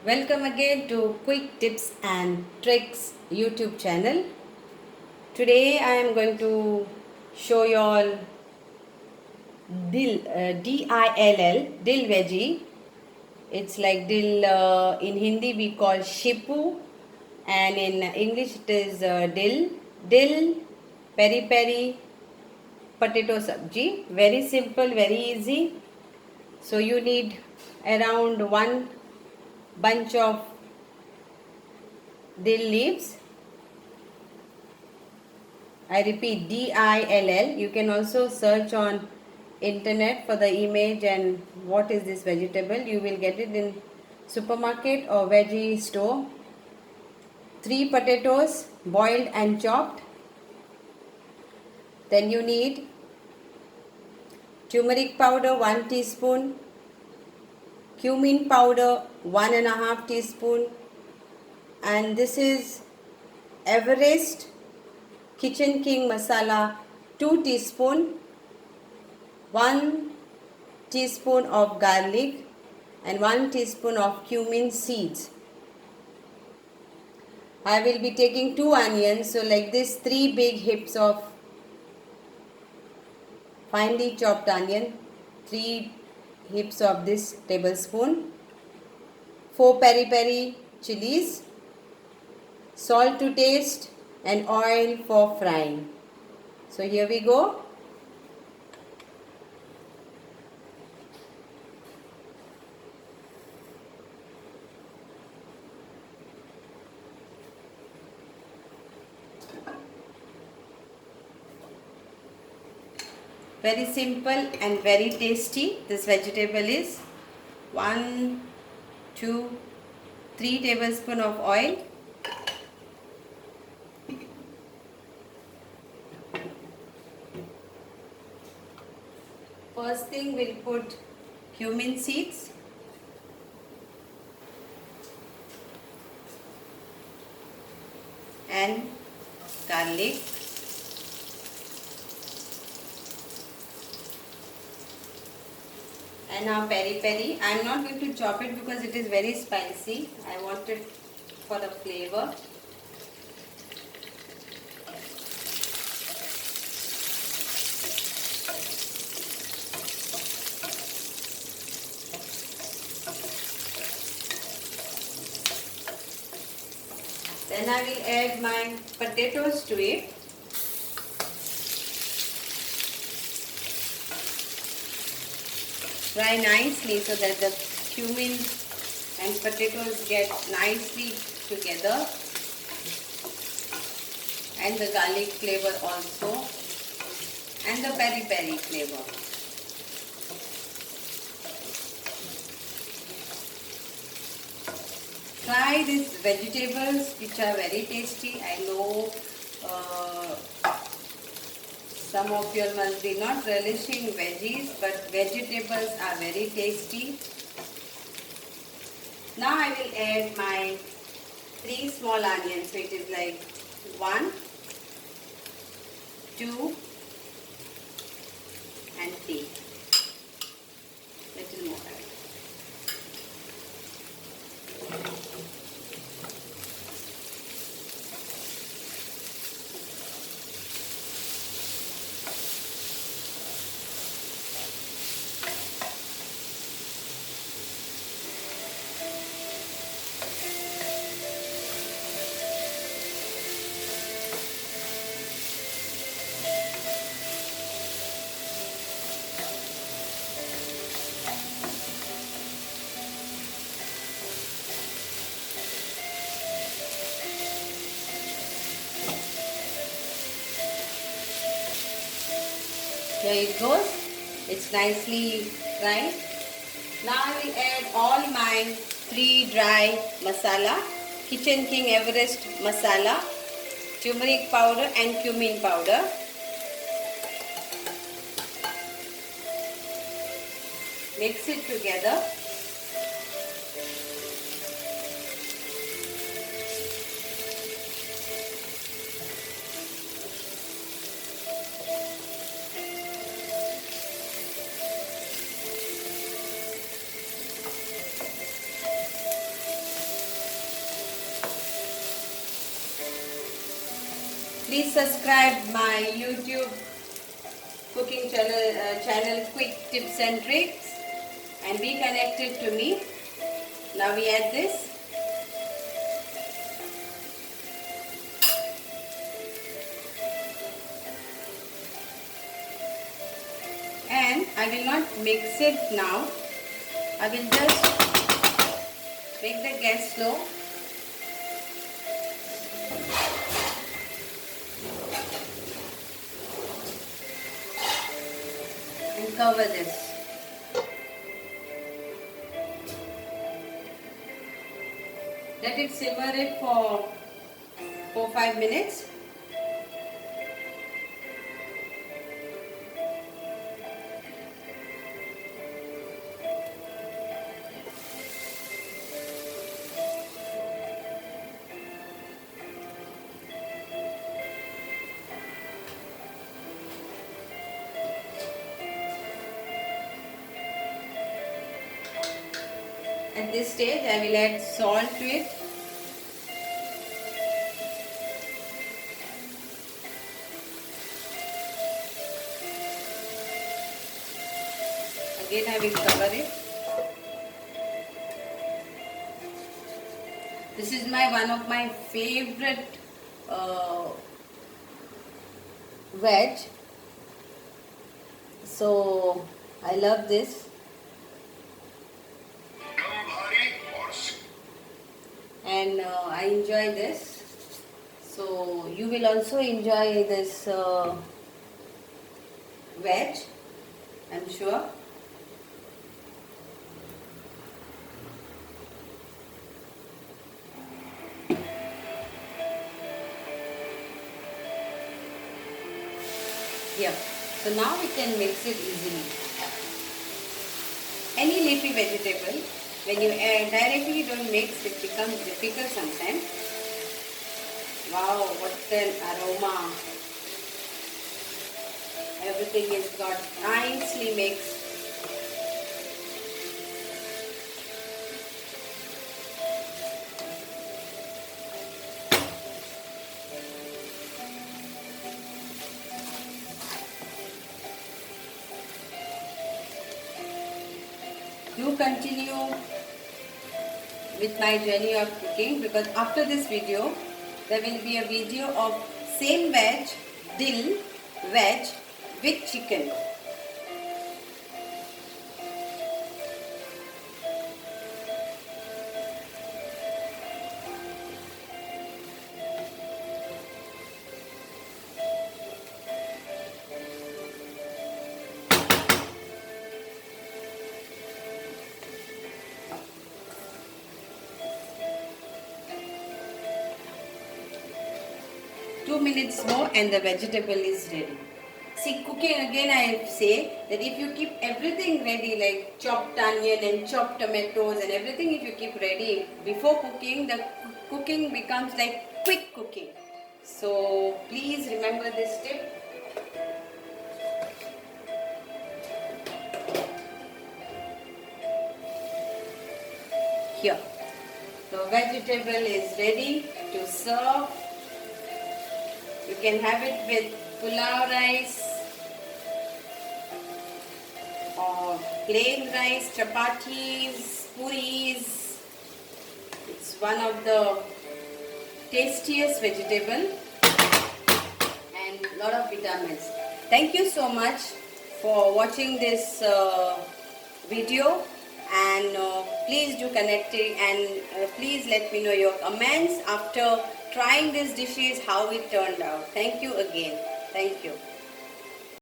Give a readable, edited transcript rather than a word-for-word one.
Welcome again to Quick Tips and Tricks YouTube channel. Today I am going to show you all dill, dill, dill veggie. It's like dill, in Hindi we call shepu, and in English it is dill, peri peri, potato sabji. Very simple, very easy. So you need around one bunch of dill leaves. I repeat, dill. You can also search on internet for the image and what is this vegetable. You will get it in supermarket or veggie store. 3 potatoes boiled and chopped. Then you need turmeric powder 1 teaspoon, cumin powder 1.5 teaspoon, and this is Everest Kitchen King masala 2 teaspoon, 1 teaspoon of garlic and 1 teaspoon of cumin seeds. I will be taking 2 onions, so like this 3 big hips of finely chopped onion, 3 hips of this tablespoon, 4 peri peri chilies, salt to taste and oil for frying. So here we go. Very simple and very tasty this vegetable is. 1, 2, 3 tablespoons of oil. First thing we'll put cumin seeds. And garlic. And now peri peri. I am not going to chop it because it is very spicy. I want it for the flavor. Then I will add my potatoes to it. Fry nicely so that the cumin and potatoes get nicely together, and the garlic flavor also, and the peri peri flavor. Try these vegetables which are very tasty. I know some of you must be not relishing veggies, but vegetables are very tasty. Now I will add my 3 small onions. So it is like 1, 2 and 3. Little more. Here it goes. It's nicely fried. Now I will add all my 3 dry masala. Kitchen King Everest masala, turmeric powder and cumin powder. Mix it together. Please subscribe my YouTube cooking channel Quick Tips and Tricks and be connected to me. Now we add this. And I will not mix it now. I will just make the gas slow. And cover this. Let it simmer it for 4-5 minutes. At this stage, I will add salt to it. Again, I will cover it. This is one of my favorite veg. So I love this. And I enjoy this, so you will also enjoy this veg, I'm sure. Here, so now we can mix it easily. Any leafy vegetable, when you directly don't mix, it becomes difficult sometimes. Wow, what an aroma. Everything is got nicely mixed. Do continue with my journey of cooking, because after this video there will be a video of same veg, dill veg with chicken. 2 minutes more and the vegetable is ready. See, cooking again, I say that if you keep everything ready, like chopped onion and chopped tomatoes and everything, if you keep ready before cooking, the cooking becomes like quick cooking. So please remember this tip. Here, the vegetable is ready to serve. You can have it with pulao rice or plain rice, chapatis, puris. It's one of the tastiest vegetable and lot of vitamins. Thank you so much for watching this video, and please do connect it, and please let me know your comments after trying these dishes, how it turned out. Thank you again. Thank you.